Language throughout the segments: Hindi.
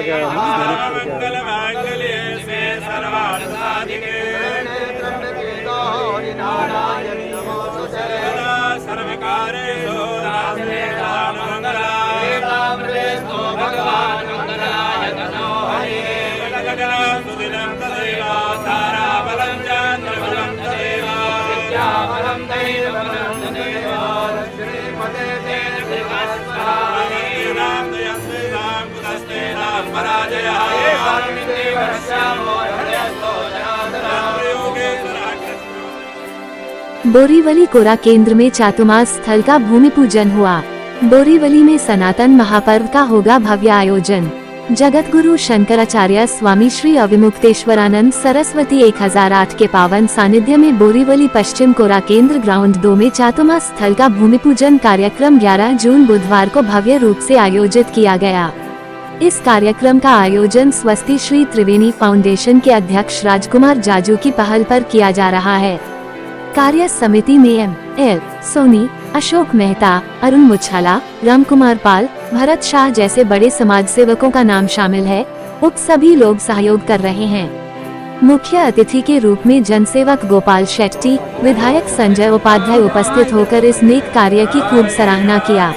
गया है ना, मंगल मांगल्ये से सर्वार्थ साधिके सदा सर्वकारेषु नास्ते मंगलाय भगवान् मंगलाय तनो हरिः गगनं सुदिनं तदेव ताराबलं चन्द्रबलं तदेव विद्याबलं दैवबलं तदेव श्रीमते तेन विकासनां दयस्ते नां कुतस्ते नां पराजयः एवं वर्ष्यामो हृदयस्थो जनार्दनः योगेश्वरः। बोरीवली कोरा केंद्र में चातुर्मास स्थल का भूमि पूजन हुआ। बोरीवली में सनातन महापर्व का होगा भव्य आयोजन। जगत गुरु शंकराचार्य स्वामी श्री अविमुक्तेश्वरानंद सरस्वती 1008 के पावन सानिध्य में बोरीवली पश्चिम कोरा केंद्र ग्राउंड 2 में चातुर्मास स्थल का भूमि पूजन कार्यक्रम 11 जून बुधवार को भव्य रूप से आयोजित किया गया। इस कार्यक्रम का आयोजन स्वस्ति श्री त्रिवेणी फाउंडेशन के अध्यक्ष राजकुमार जाजू की पहल पर किया जा रहा है। कार्य समिति में एम.एल. सोनी, अशोक मेहता, अरुण मुछाला, रामकुमार पाल, भरत शाह जैसे बड़े समाज सेवकों का नाम शामिल है। उक्त सभी लोग सहयोग कर रहे हैं। मुख्य अतिथि के रूप में जनसेवक गोपाल शेट्टी, विधायक संजय उपाध्याय उपस्थित होकर इस नेक कार्य की खूब सराहना किया।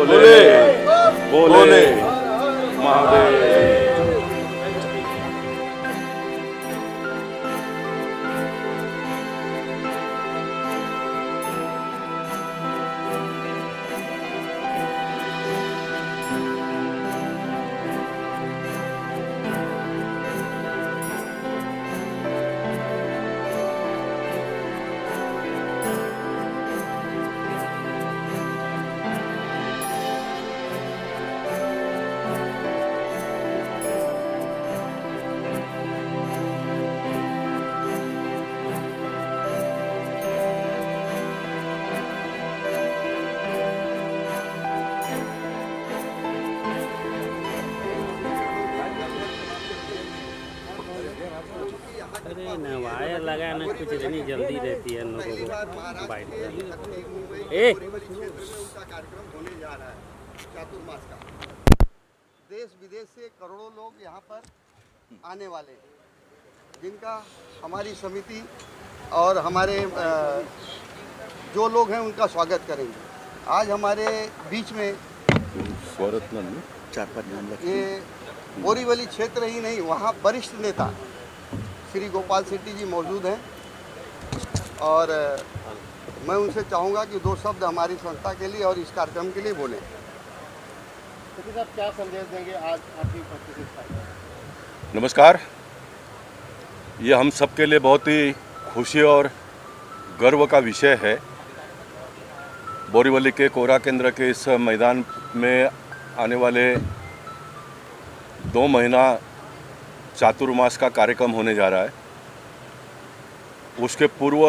बोले बोले महादेव। अरे न वायर लगा ना कुछ इतनी जल्दी रहती है इन लोगों को बाइट ए कार्यक्रम होने जा रहा है चातुर्मास का। देश विदेश से करोड़ों लोग यहाँ पर आने वाले हैं, जिनका हमारी समिति और हमारे जो लोग हैं उनका स्वागत करेंगे। आज हमारे बीच में ये बोरीवली क्षेत्र ही नहीं, वहाँ वरिष्ठ नेता श्री गोपाल शेट्टी जी मौजूद हैं और मैं उनसे चाहूँगा कि दो शब्द हमारी संस्था के लिए और इस कार्यक्रम के लिए बोलें। तो साहब क्या संदेश देंगे आज आपकी उपस्थिति? नमस्कार। ये हम सबके लिए बहुत ही खुशी और गर्व का विषय है। बोरीवली के कोरा केंद्र के इस मैदान में आने वाले 2 महीना चातुर्मास का कार्यक्रम होने जा रहा है। उसके पूर्व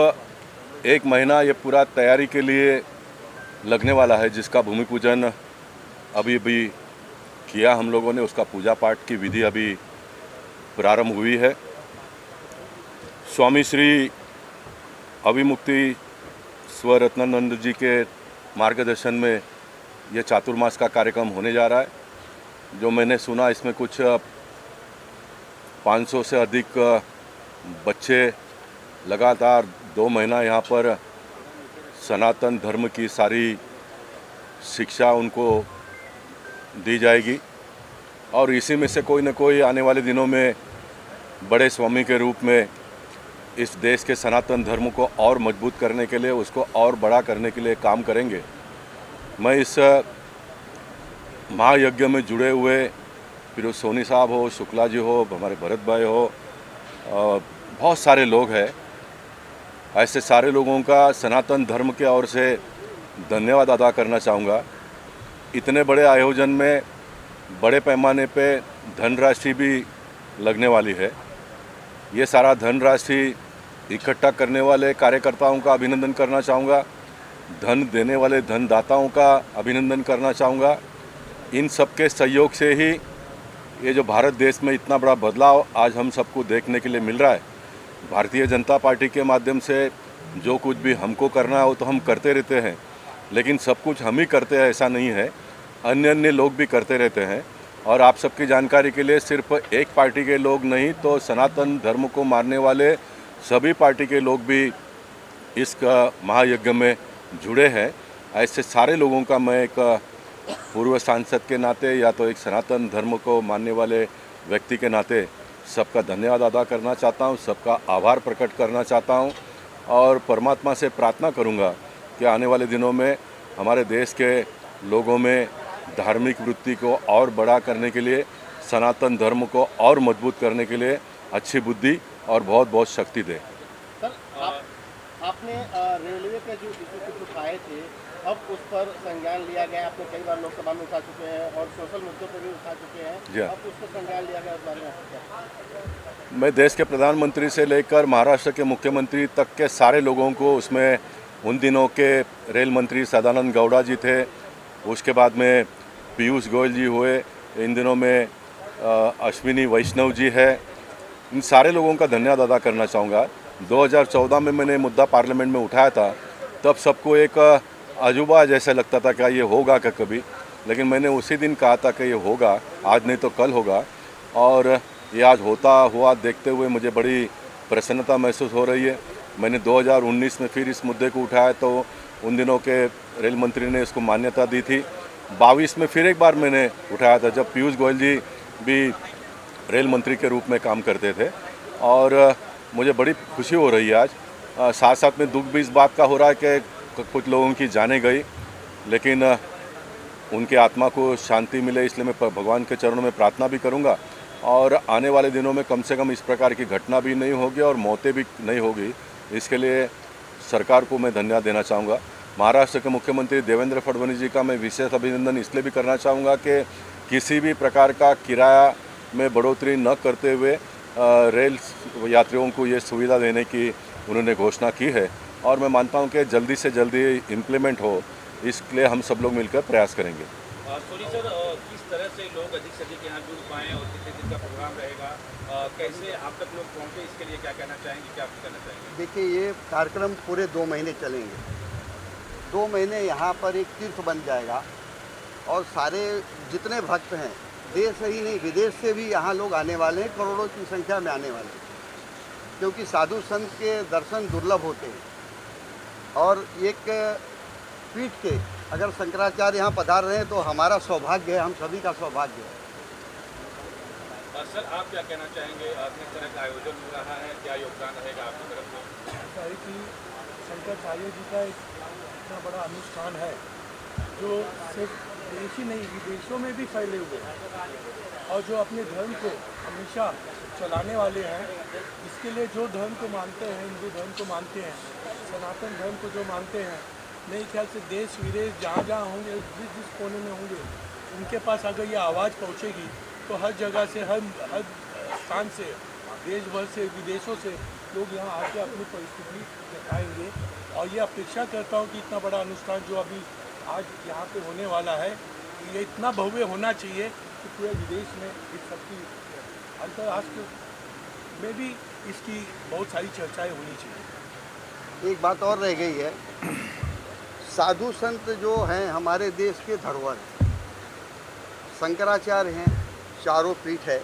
1 महीना ये पूरा तैयारी के लिए लगने वाला है, जिसका भूमि पूजन अभी किया हम लोगों ने। उसका पूजा पाठ की विधि अभी प्रारंभ हुई है। स्वामी श्री अविमुक्ति स्वरत्नानंद जी के मार्गदर्शन में ये चातुर्मास का कार्यक्रम होने जा रहा है। जो मैंने सुना, इसमें कुछ 500 से अधिक बच्चे लगातार 2 महीना यहाँ पर सनातन धर्म की सारी शिक्षा उनको दी जाएगी और इसी में से कोई न कोई आने वाले दिनों में बड़े स्वामी के रूप में इस देश के सनातन धर्म को और मजबूत करने के लिए, उसको और बड़ा करने के लिए काम करेंगे। मैं इस महायज्ञ में जुड़े हुए फिर सोनी साहब हो, शुक्ला जी हो, हमारे भरत भाई हो, बहुत सारे लोग हैं। ऐसे सारे लोगों का सनातन धर्म के ओर से धन्यवाद अदा करना चाहूँगा। इतने बड़े आयोजन में बड़े पैमाने पे धनराशि भी लगने वाली है। ये सारा धनराशि इकट्ठा करने वाले कार्यकर्ताओं का अभिनंदन करना चाहूँगा। धन देने वाले धनदाताओं का अभिनंदन करना चाहूँगा। इन सब के सहयोग से ही ये जो भारत देश में इतना बड़ा बदलाव आज हम सबको देखने के लिए मिल रहा है, भारतीय जनता पार्टी के माध्यम से जो कुछ भी हमको करना है वो तो हम करते रहते हैं, लेकिन सब कुछ हम ही करते हैं ऐसा नहीं है, अन्य अन्य लोग भी करते रहते हैं। और आप सबकी जानकारी के लिए सिर्फ एक पार्टी के लोग नहीं तो सनातन धर्म को मानने वाले सभी पार्टी के लोग भी इस महायज्ञ में जुड़े हैं। ऐसे सारे लोगों का मैं एक पूर्व सांसद के नाते या तो एक सनातन धर्म को मानने वाले व्यक्ति के नाते सबका धन्यवाद अदा करना चाहता हूँ, सबका आभार प्रकट करना चाहता हूँ और परमात्मा से प्रार्थना करूँगा कि आने वाले दिनों में हमारे देश के लोगों में धार्मिक वृत्ति को और बड़ा करने के लिए, सनातन धर्म को और मजबूत करने के लिए अच्छी बुद्धि और बहुत बहुत शक्ति दे। सर, आपने रेलवे के जो इशू कुछ उठाए थे, अब उस पर संज्ञान लिया गया। आपने कई बार लोकसभा में उठा चुके हैं और सोशल मुद्दों पर भी उठा चुके हैं, अब उस पर संज्ञान लिया गया, उस बारे में मैं देश के प्रधानमंत्री से लेकर महाराष्ट्र के मुख्यमंत्री तक के सारे लोगों को, उसमें उन दिनों के रेल मंत्री सदानंद गौड़ा जी थे, उसके बाद में पीयूष गोयल जी हुए, इन दिनों में अश्विनी वैष्णव जी है, इन सारे लोगों का धन्यवाद अदा करना चाहूँगा। 2014 में मैंने मुद्दा पार्लियामेंट में उठाया था, तब सबको एक अजूबा जैसा लगता था क्या ये होगा क्या कभी, लेकिन मैंने उसी दिन कहा था कि ये होगा, आज नहीं तो कल होगा, और ये आज होता हुआ देखते हुए मुझे बड़ी प्रसन्नता महसूस हो रही है। मैंने 2019 में फिर इस मुद्दे को उठाया तो उन दिनों के रेल मंत्री ने इसको मान्यता दी थी। 22 में फिर एक बार मैंने उठाया था जब पीयूष गोयल जी भी रेल मंत्री के रूप में काम करते थे, और मुझे बड़ी खुशी हो रही है आज। साथ साथ में दुख भी इस बात का हो रहा है कि कुछ लोगों की जानें गई, लेकिन उनके आत्मा को शांति मिले, इसलिए मैं भगवान के चरणों में प्रार्थना भी करूंगा और आने वाले दिनों में कम से कम इस प्रकार की घटना भी नहीं होगी और मौतें भी नहीं होगी। इसके लिए सरकार को मैं धन्यवाद देना चाहूँगा। महाराष्ट्र के मुख्यमंत्री देवेंद्र फडणवीस जी का मैं विशेष अभिनंदन इसलिए भी करना चाहूँगा कि किसी भी प्रकार का किराया में बढ़ोतरी न करते हुए रेल यात्रियों को ये सुविधा देने की उन्होंने घोषणा की है, और मैं मानता हूँ कि जल्दी से जल्दी इम्प्लीमेंट हो, इसके हम सब लोग मिलकर प्रयास करेंगे। सोनी सर, किस तरह से लोग अधिक से अधिक यहाँ जुड़ पाएँ और कितने दिन का प्रोग्राम रहेगा, कैसे आप तक लोग पहुँचे, इसके लिए क्या कहना चाहेंगे, क्या कहना चाहेंगे? देखिए, ये कार्यक्रम पूरे 2 महीने चलेंगे। 2 महीने यहाँ पर एक तीर्थ बन जाएगा और सारे जितने भक्त हैं, देश ही नहीं विदेश से भी यहाँ लोग आने वाले हैं, करोड़ों की संख्या में आने वाले हैं, क्योंकि साधु संत के दर्शन दुर्लभ होते हैं। और एक पीठ के अगर शंकराचार्य यहाँ पधार रहे हैं तो हमारा सौभाग्य है, हम सभी का सौभाग्य है। सर, आप क्या कहना चाहेंगे, किस तरह का आयोजन हो रहा है, क्या योगदान रहेगा आपकी तरफ से? कि शंकराचार्य जी का इतना बड़ा अनुष्ठान है जो सिर्फ देश ही नहीं विदेशों में भी फैले हुए हैं, और जो अपने धर्म को हमेशा चलाने वाले हैं। इसके लिए जो धर्म को मानते हैं, हिंदू धर्म को मानते हैं, सनातन धर्म को जो मानते हैं, मेरे ख्याल से देश विदेश जहाँ जहाँ होंगे, जिस जिस कोने में होंगे, उनके पास अगर ये आवाज़ पहुँचेगी तो हर जगह से, हर स्थान से, देश भर से, विदेशों से लोग यहाँ आके अपनी परिस्थिति दिखाएंगे। और ये अपेक्षा करता हूँ कि इतना बड़ा अनुष्ठान जो अभी आज यहाँ पे होने वाला है, ये इतना भव्य होना चाहिए कि पूरे विदेश में इस सबकी, अंतर्राष्ट्रीय में भी इसकी बहुत सारी चर्चाएं होनी चाहिए। एक बात और रह गई है, साधु संत जो हैं हमारे देश के धरोहर, शंकराचार्य हैं, चारों पीठ है,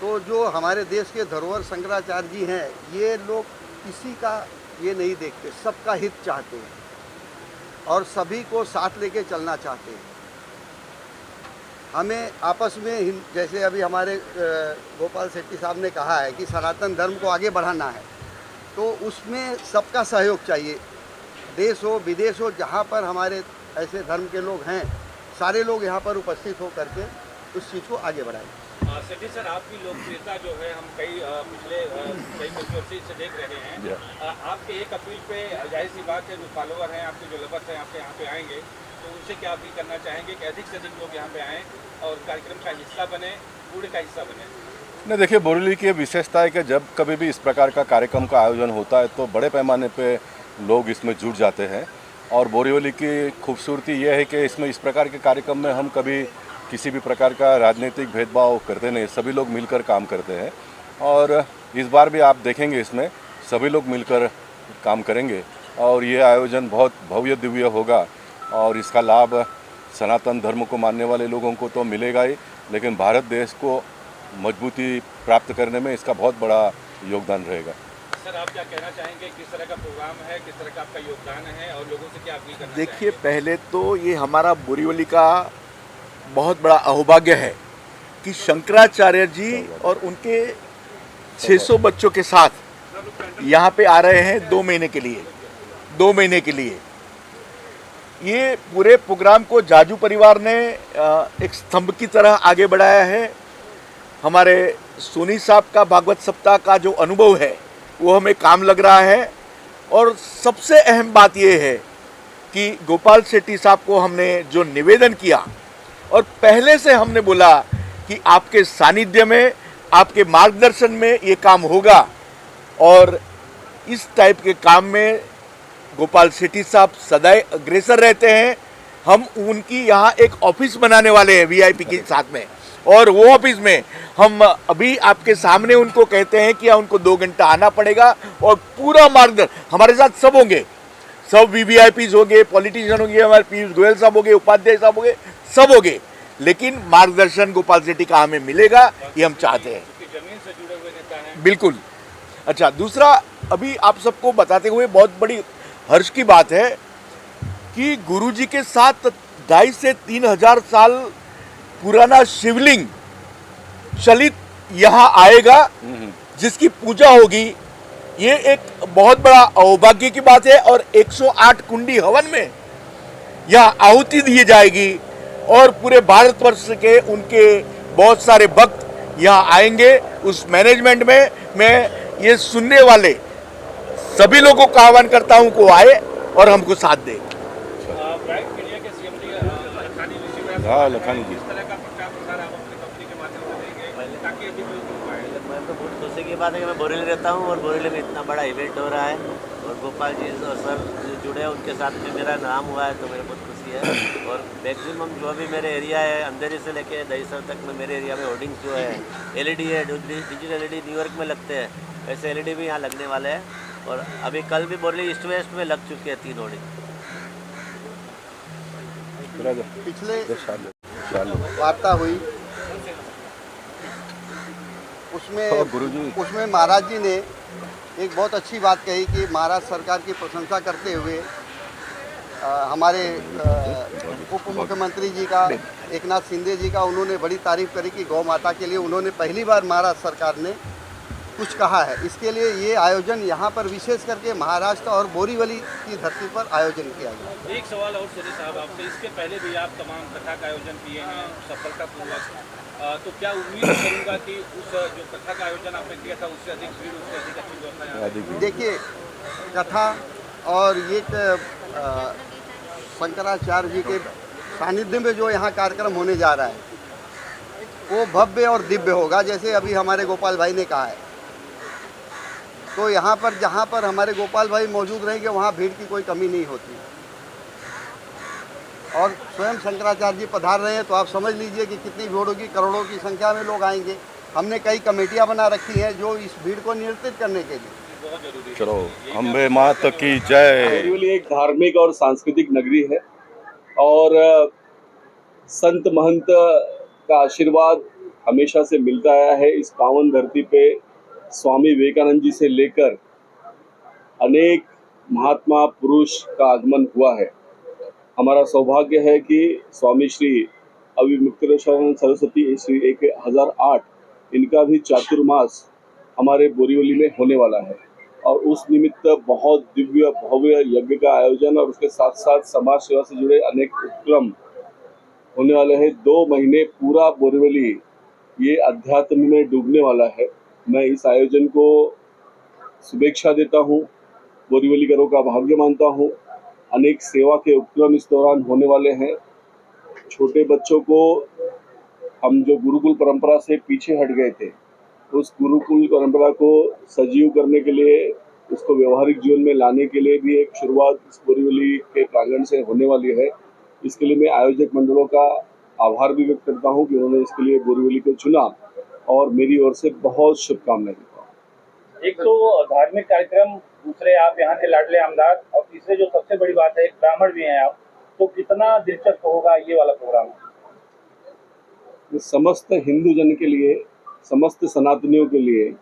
तो जो हमारे देश के धरोहर शंकराचार्य जी हैं, ये लोग किसी का ये नहीं देखते, सबका हित चाहते हैं और सभी को साथ लेके चलना चाहते हैं। हमें आपस में, जैसे अभी हमारे गोपाल शेट्टी साहब ने कहा है कि सनातन धर्म को आगे बढ़ाना है, तो उसमें सबका सहयोग चाहिए। देश हो विदेश हो, जहाँ पर हमारे ऐसे धर्म के लोग हैं, सारे लोग यहाँ पर उपस्थित हो करके उस चीज़ को आगे बढ़ाएं। शेट्टी सर, आपकी लोकप्रियता जो है हम पिछले कई वर्षों से देख रहे हैं। आपके एक अपील पे जाहिर सी बात है, जो फॉलोअर हैं आपके, जो लवर्स हैं आपके यहाँ पे आएंगे, तो उनसे क्या अपील करना चाहेंगे कि अधिक से अधिक लोग यहाँ पे आएँ और कार्यक्रम का हिस्सा बने, पूरे का हिस्सा बने? नहीं, देखिए, बोरीवली की विशेषता है कि जब कभी भी इस प्रकार का कार्यक्रम का आयोजन होता है तो बड़े पैमाने पे लोग इसमें जुट जाते हैं। और बोरीवली की खूबसूरती ये है कि इसमें इस प्रकार के कार्यक्रम में हम कभी किसी भी प्रकार का राजनीतिक भेदभाव करते नहीं, सभी लोग मिलकर काम करते हैं। और इस बार भी आप देखेंगे इसमें सभी लोग मिलकर काम करेंगे और ये आयोजन बहुत भव्य दिव्य होगा और इसका लाभ सनातन धर्म को मानने वाले लोगों को तो मिलेगा ही, लेकिन भारत देश को मजबूती प्राप्त करने में इसका बहुत बड़ा योगदान रहेगा। सर, आप क्या कहना चाहेंगे, किस तरह का प्रोग्राम है, किस तरह का आपका योगदान है और लोगों से क्या अपील करना देखिए, चाहेंगे? पहले तो ये हमारा बोरीवली का बहुत बड़ा अहोभाग्य है कि शंकराचार्य जी और उनके 600 बच्चों के साथ यहाँ पे आ रहे हैं 2 महीने के लिए। 2 महीने के लिए ये पूरे प्रोग्राम को जाजू परिवार ने एक स्तंभ की तरह आगे बढ़ाया है। हमारे सोनी साहब का भागवत सप्ताह का जो अनुभव है वो हमें काम लग रहा है। और सबसे अहम बात ये है कि गोपाल शेट्टी साहब को हमने जो निवेदन किया और पहले से हमने बोला कि आपके सानिध्य में, आपके मार्गदर्शन में ये काम होगा और इस टाइप के काम में गोपाल शेट्टी साहब सदैव अग्रसर रहते हैं। हम उनकी यहाँ एक ऑफिस बनाने वाले हैं वीआईपी के साथ में, और वो ऑफिस में हम अभी आपके सामने उनको कहते हैं कि उनको 2 घंटा आना पड़ेगा और पूरा मार्गदर्शन हमारे साथ सब होंगे, सब वीवीआईपीज होंगे, पॉलिटिशियन होंगे, हमारे पीयूष गोयल साहब होंगे, उपाध्याय साहब होंगे, सब होंगे, लेकिन मार्गदर्शन गोपाल शेट्टी का हमें मिलेगा, ये हम चाहते हैं। जमीन से जुड़े हुए नेता हैं। बिल्कुल। अच्छा, दूसरा अभी आप सबको बताते हुए बहुत बड़ी हर्ष की बात है कि गुरुजी के साथ 2,500 से 3,000 साल पुराना शिवलिंग चलित यहाँ आएगा, जिसकी पूजा होगी। ये एक बहुत बड़ा अहोभाग्य की बात है और 108 कुंडी हवन में यहाँ आहुति दी जाएगी और पूरे भारतवर्ष के उनके बहुत सारे भक्त यहाँ आएंगे। उस मैनेजमेंट में मैं ये सुनने वाले सभी लोगों का आह्वान करता हूँ को आए और हमको साथ दे। ब्राइट मीडिया के सीएमडी लखानी ऋषि हाँ, लखानी जी। इस तरह का प्रचार प्रसार आप अपनी कंपनी के माध्यम से देंगे ताकि अभी कोई सुन पाए। मैं तो बहुत खुशी की बात है कि मैं बोरीवली रहता हूँ और बोरीवली में इतना बड़ा इवेंट हो रहा है और गोपाल जी और सर जो जुड़े हैं उनके साथ में मेरा नाम हुआ है, तो मेरे बहुत खुशी है। और मैक्सिमम जो भी मेरे एरिया है, अंधेरी से लेके दहीसर तक में मेरे एरिया में होर्डिंग्स जो है LED है, डिजिटल LED न्यूयॉर्क में लगते हैं, वैसे LED भी यहाँ लगने वाले हैं। और अभी कल भी बोरीवली ईस्ट वेस्ट में लग चुके हैं 3 होर्डिंग। पिछले वार्ता हुई उसमें महाराज जी ने एक बहुत अच्छी बात कही कि महाराज सरकार की प्रशंसा करते हुए हमारे उप मुख्यमंत्री जी का एकनाथ शिंदे जी का उन्होंने बड़ी तारीफ करी कि गौ माता के लिए उन्होंने पहली बार महाराज सरकार ने कुछ कहा है। इसके लिए ये आयोजन यहाँ पर विशेष करके महाराष्ट्र और बोरीवली की धरती पर आयोजन किया गया। एक सवाल और सोनी साहब आपसे, इसके पहले भी आप तमाम कथा का आयोजन किए हैं सफलतापूर्वक, तो क्या उम्मीद करूँगा कि उस जो कथा का आयोजन आपने किया था उससे अधिक भीड़, उससे अधिक अच्छी व्यवस्था? देखिए, कथा और ये शंकराचार्य जी के सानिध्य में जो यहाँ कार्यक्रम होने जा रहा है वो भव्य और दिव्य होगा, जैसे अभी हमारे गोपाल भाई ने कहा है। तो यहाँ पर जहाँ पर हमारे गोपाल भाई मौजूद रहेंगे वहाँ भीड़ की कोई कमी नहीं होती। और स्वयं शंकराचार्य जी पधार रहे हैं तो आप समझ लीजिए कि कितनी भीड़ होगी, करोड़ों की संख्या में लोग आएंगे। हमने कई कमेटियाँ बना रखी हैं जो इस भीड़ को नियंत्रित करने के लिए। चलो, अम्बे मात की जय। बोरीवली एक धार्मिक और सांस्कृतिक नगरी है और संत महंत का आशीर्वाद हमेशा से मिलता आया है। इस पावन धरती पे स्वामी विवेकानंद जी से लेकर अनेक महात्मा पुरुष का आगमन हुआ है। हमारा सौभाग्य है कि स्वामी श्री अविमुक्तेश्वरानंद सरस्वती श्री 1008 इनका भी चातुर्मास हमारे बोरीवली में होने वाला है और उस निमित्त बहुत दिव्य भव्य यज्ञ का आयोजन और उसके साथ साथ समाज सेवा से जुड़े अनेक उपक्रम होने वाले हैं। 2 महीने पूरा बोरीवली ये अध्यात्म में डूबने वाला है। मैं इस आयोजन को शुभेच्छा देता हूँ, बोरीवलीकरों का भाग्य मानता हूँ। अनेक सेवा के उपक्रम इस दौरान होने वाले हैं। छोटे बच्चों को हम जो गुरुकुल परंपरा से पीछे हट गए थे, उस गुरुकुल परंपरा को सजीव करने के लिए, उसको व्यवहारिक जीवन में लाने के लिए भी एक शुरुआत इस बोरीवली के प्रांगण से होने वाली है। इसके लिए मैं आयोजक मंडलों का आभार भी व्यक्त करता हूँ कि उन्होंने इसके लिए बोरीवली को चुना, और मेरी ओर से बहुत शुभकामनाएं देता हूँ। एक तो धार्मिक कार्यक्रम, दूसरे आप यहाँ के लाडले आमदार, और तीसरे जो सबसे बड़ी बात है, एक ब्राह्मण भी हैं आप, तो कितना दिलचस्प होगा ये वाला प्रोग्राम? समस्त हिंदू जन के लिए, समस्त सनातनियों के लिए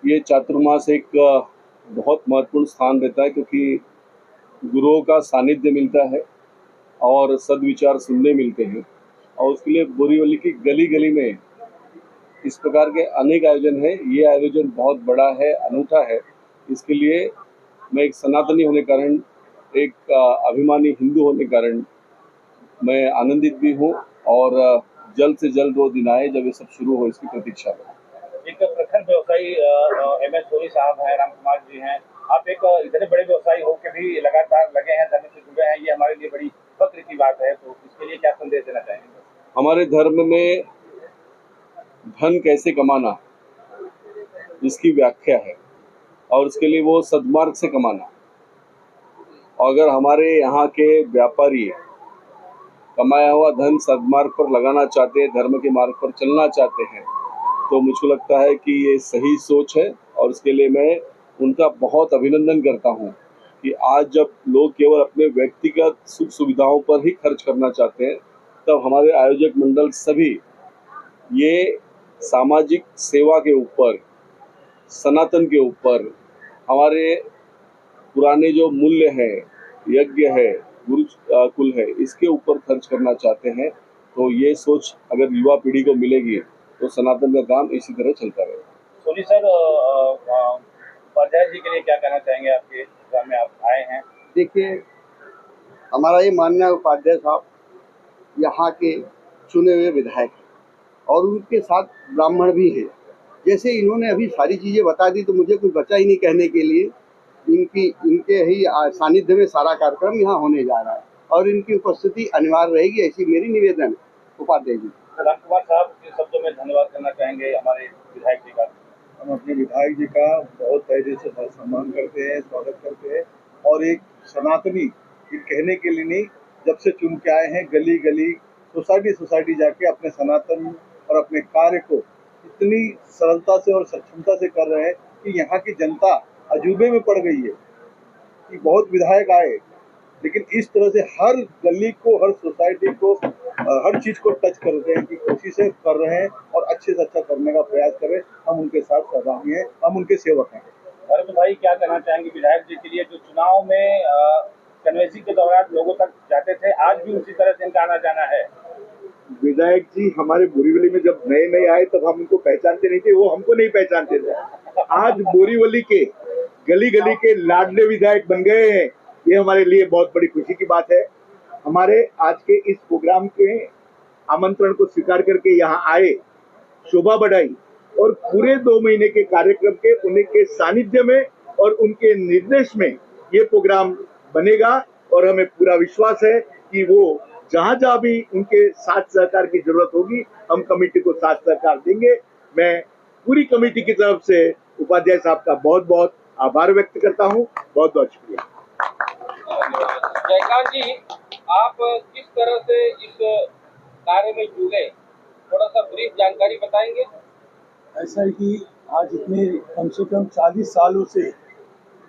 ये चातुर्मास एक बहुत महत्वपूर्ण स्थान रहता है, क्योंकि गुरुओं का सानिध्य मिलता है और सद्विचार सुनने मिलते हैं। और उसके लिए बोरीवली की गली गली में इस प्रकार के अनेक आयोजन हैं। ये आयोजन बहुत बड़ा है, अनूठा है। इसके लिए मैं एक सनातनी होने कारण, एक अभिमानी हिंदू होने कारण मैं आनंदित भी हूँ, और जल्द से जल्द वो दिन आए जब ये सब शुरू हो, इसकी प्रतीक्षा में। एक प्रखर व्यवसायी MS सोनी साहब हैं, राम कुमार जी हैं, आप एक इतने बड़े व्यवसायी हो के भी लगातार लगे हैं, धर्म से जुड़े हैं, ये हमारे लिए बड़ी फक्र की बात है। तो इसके लिए क्या संदेश देना चाहेंगे? हमारे धर्म में धन कैसे कमाना, इसकी व्याख्या है, और उसके लिए वो सद्मार्ग से कमाना। अगर हमारे यहाँ के व्यापारी कमाया हुआ धन सद्मार्ग पर लगाना चाहते हैं, धर्म के मार्ग पर चलना चाहते हैं, तो मुझको लगता है कि ये सही सोच है, और उसके लिए मैं उनका बहुत अभिनंदन करता हूँ कि आज जब लोग केवल अपने व्यक्तिगत सुख सुविधाओं पर ही खर्च करना चाहते हैं, तब हमारे आयोजक मंडल सभी ये सामाजिक सेवा के ऊपर, सनातन के ऊपर, हमारे पुराने जो मूल्य हैं, यज्ञ है, गुरुकुल है, इसके ऊपर खर्च करना चाहते हैं। तो ये सोच अगर युवा पीढ़ी को मिलेगी तो सनातन का काम इसी तरह चलता रहेगा। सोनी सर, उपाध्याय जी के लिए क्या कहना चाहेंगे? आपके ग्राम में आप आए हैं। देखिए, हमारा ये मानना है, उपाध्याय साहब यहाँ के चुने हुए विधायक हैं, और उनके साथ ब्राह्मण भी हैं। जैसे इन्होंने अभी सारी चीज़ें बता दी, तो मुझे कुछ बचा ही नहीं कहने के लिए। इनके ही सानिध्य में सारा कार्यक्रम यहाँ होने जा रहा है, और इनकी उपस्थिति अनिवार्य रहेगी, ऐसी मेरी निवेदन है उपाध्याय जी। राम कुमार साहब के शब्दों में धन्यवाद करना चाहेंगे हमारे विधायक जी का। हम अपने विधायक जी का बहुत तहे से सम्मान करते हैं, स्वागत करते हैं, और एक सनातनी ये कहने के लिए नहीं, जब से चुन के आए हैं, गली गली, सोसाइटी जाके अपने सनातन और अपने कार्य को इतनी सरलता से और सक्षमता से कर रहे हैं कि यहाँ की जनता अजूबे में पड़ गई है कि बहुत विधायक आए, लेकिन इस तरह से हर गली को, हर सोसाइटी को, हर चीज़ को टच करते हैं कि कोशिशें कर रहे हैं और अच्छे से अच्छा करने का प्रयास करें। हम उनके साथ सहभागी हैं, हम उनके सेवक हैं। भरत भाई, क्या कहना चाहेंगे विधायक जी के लिए, जो चुनाव में कन्वेंसिंग के दौरान लोगों तक जाते थे, आज भी उसी तरह से इनका आना जाना है? विधायक जी हमारे बोरीवली में जब नए नए आए तब हम उनको पहचानते नहीं थे, वो हमको नहीं पहचानते थे। आज बोरीवली के गली गली के लाडले विधायक बन गए हैं, ये हमारे लिए बहुत बड़ी खुशी की बात है। हमारे आज के इस प्रोग्राम के आमंत्रण को स्वीकार करके यहाँ आए, शोभा बढ़ाई, और पूरे 2 महीने के कार्यक्रम के उनके सानिध्य में और उनके निर्देश में ये प्रोग्राम बनेगा, और हमें पूरा विश्वास है कि वो जहाँ जहाँ भी उनके साथ सहकार की जरूरत होगी, हम कमेटी को साथ सहकार देंगे। मैं पूरी कमेटी की तरफ से उपाध्याय साहब का बहुत बहुत आभार व्यक्त करता हूँ। बहुत बहुत शुक्रिया। जयकांत जी, आप किस तरह से इस कार्य में जुड़े, थोड़ा सा ब्रीफ जानकारी बताएंगे? ऐसा है कि आज इतने कम से कम 40 सालों से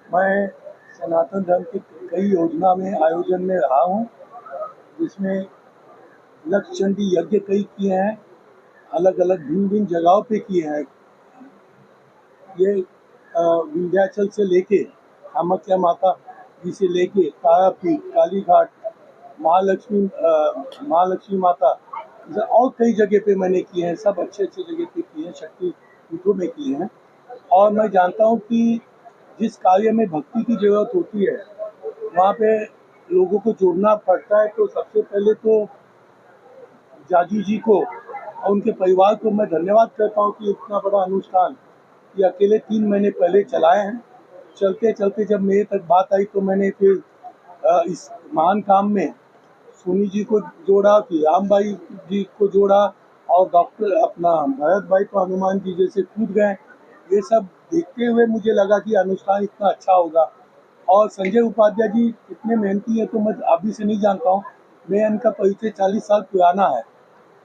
मैं सनातन धर्म की कई योजना में, आयोजन में रहा हूँ, जिसमें लक्ष्य चंडी यज्ञ कई किए हैं, अलग अलग भिन्न भिन्न जगहों पे किए हैं। ये विंध्याचल से लेके कामाख्या माता जी से लेके तारापीठ, कालीघाट, महालक्ष्मी माता, और कई जगह पे मैंने किए हैं। सब अच्छे अच्छे जगह पे किए हैं, शक्ति पीठों में किए हैं। और मैं जानता हूँ कि जिस कार्य में भक्ति की जरूरत होती है, वहाँ पे लोगों को जोड़ना पड़ता है। तो सबसे पहले तो जाजू जी को और उनके परिवार को मैं धन्यवाद करता हूँ कि इतना बड़ा अनुष्ठान ये अकेले 3 महीने पहले चलाए हैं। चलते चलते जब मेरे तक बात आई तो मैंने फिर इस महान काम में सोनी जी को जोड़ा, फिर राम भाई जी को जोड़ा, और डॉक्टर अपना भरत भाई तो हनुमान जी जैसे कूद गए। ये सब देखते हुए मुझे लगा कि अनुष्ठान इतना अच्छा होगा। और संजय उपाध्याय जी इतने मेहनती हैं तो मैं अभी से नहीं जानता हूँ, मैं इनका परिचय 40 साल पुराना है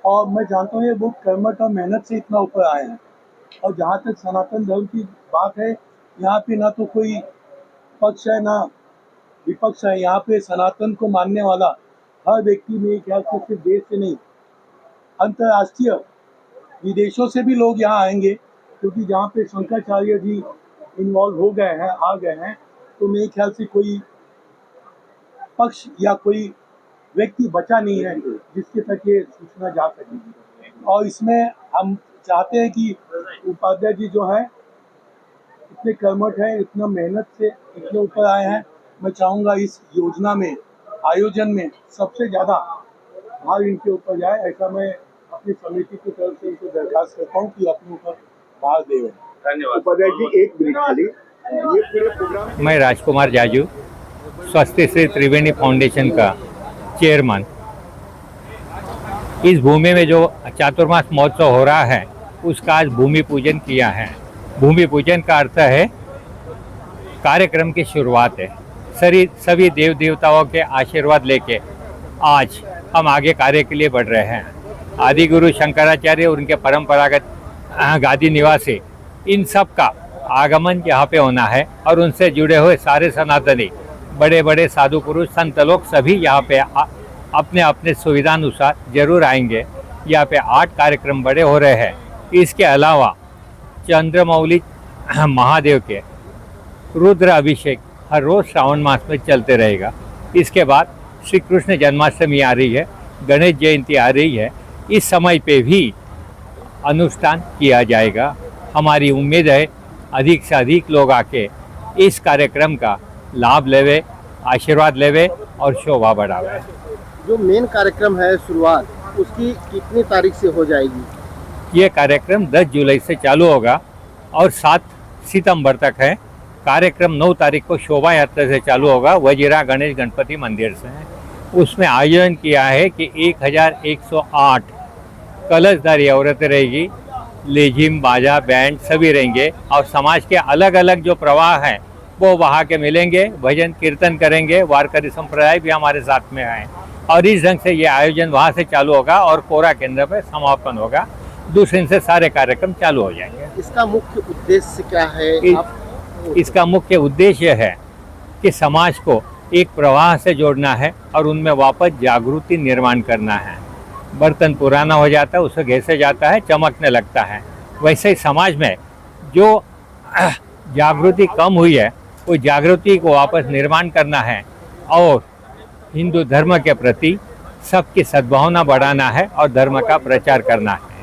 और मैं जानता हूँ ये बहुत कर्मठ और मेहनत से इतना ऊपर आए हैं। और जहाँ तक सनातन धर्म की बात है, यहाँ पे ना तो कोई पक्ष है ना विपक्ष है। यहाँ पे सनातन को मानने वाला हर व्यक्ति मेरे ख्याल से सिर्फ देश से नहीं, अंतर्राष्ट्रीय विदेशों से भी लोग यहाँ आएंगे, क्योंकि जहाँ पे शंकराचार्य जी इन्वॉल्व हो गए हैं, आ गए हैं, तो मेरे ख्याल से कोई पक्ष या कोई व्यक्ति बचा नहीं है जिसके तक ये सूचना जा सकेगी। और इसमें हम चाहते हैं कि उपाध्याय जी जो है इतने कर्मठ है, इतना मेहनत से इतने ऊपर आए हैं। मैं चाहूँगा इस योजना में, आयोजन में सबसे ज़्यादा भार इनके ऊपर जाए, ऐसा मैं अपनी समिति की तरफ से इनको दरखास्त करता हूँ कि अपने ऊपर भार दें। धन्यवाद। उपाध्याय जी, एक मिनट खाली, ये पूरे प्रोग्राम मैं राजकुमार जाजू, स्वस्ति श्री त्रिवेणी फाउंडेशन का चेयरमैन। इस भूमि में जो चातुर्मास महोत्सव हो रहा है उसका आज भूमि पूजन किया है। भूमि पूजन का अर्थ है कार्यक्रम की शुरुआत है। सभी देव देवताओं के आशीर्वाद लेके आज हम आगे कार्य के लिए बढ़ रहे हैं। आदि गुरु शंकराचार्य और उनके परंपरागत गादी निवासी इन सब का आगमन यहाँ पे होना है और उनसे जुड़े हुए सारे सनातनी बड़े बड़े साधु पुरुष संत लोग सभी यहाँ पे अपने अपने सुविधानुसार जरूर आएंगे। यहाँ पे 8 कार्यक्रम बड़े हो रहे हैं। इसके अलावा चंद्रमौली महादेव के रुद्र अभिषेक हर रोज़ श्रावण मास में चलते रहेगा। इसके बाद श्री कृष्ण जन्माष्टमी आ रही है, गणेश जयंती आ रही है। इस समय पे भी अनुष्ठान किया जाएगा। हमारी उम्मीद है अधिक से अधिक लोग आके इस कार्यक्रम का लाभ लेवे, आशीर्वाद लेवे और शोभा बढ़ावे। जो मेन कार्यक्रम है शुरुआत, उसकी कितनी तारीख से हो जाएगी? ये कार्यक्रम 10 जुलाई से चालू होगा और 7 सितंबर तक है। कार्यक्रम 9 तारीख को शोभा यात्रा से चालू होगा, वजीरा गणेश गणपति मंदिर से। उसमें आयोजन किया है कि 1108 कलशधारी औरतें रहेगी, लेजिम बाजा बैंड सभी रहेंगे और समाज के अलग अलग जो प्रवाह हैं वो वहाँ के मिलेंगे, भजन कीर्तन करेंगे। वारकरी संप्रदाय भी हमारे साथ में आए और इस ढंग से ये आयोजन वहाँ से चालू होगा और कोरा केंद्र पर समापन होगा। दूसरे दिन से सारे कार्यक्रम चालू हो जाएंगे। इसका मुख्य उद्देश्य क्या है? इसका मुख्य उद्देश्य है कि समाज को एक प्रवाह से जोड़ना है और उनमें वापस जागृति निर्माण करना है। बर्तन पुराना हो जाता है, उसे घिसे जाता है, चमकने लगता है। वैसे ही समाज में जो जागृति कम हुई है वो जागृति को वापस निर्माण करना है और हिंदू धर्म के प्रति सबकी सद्भावना बढ़ाना है और धर्म का प्रचार करना है।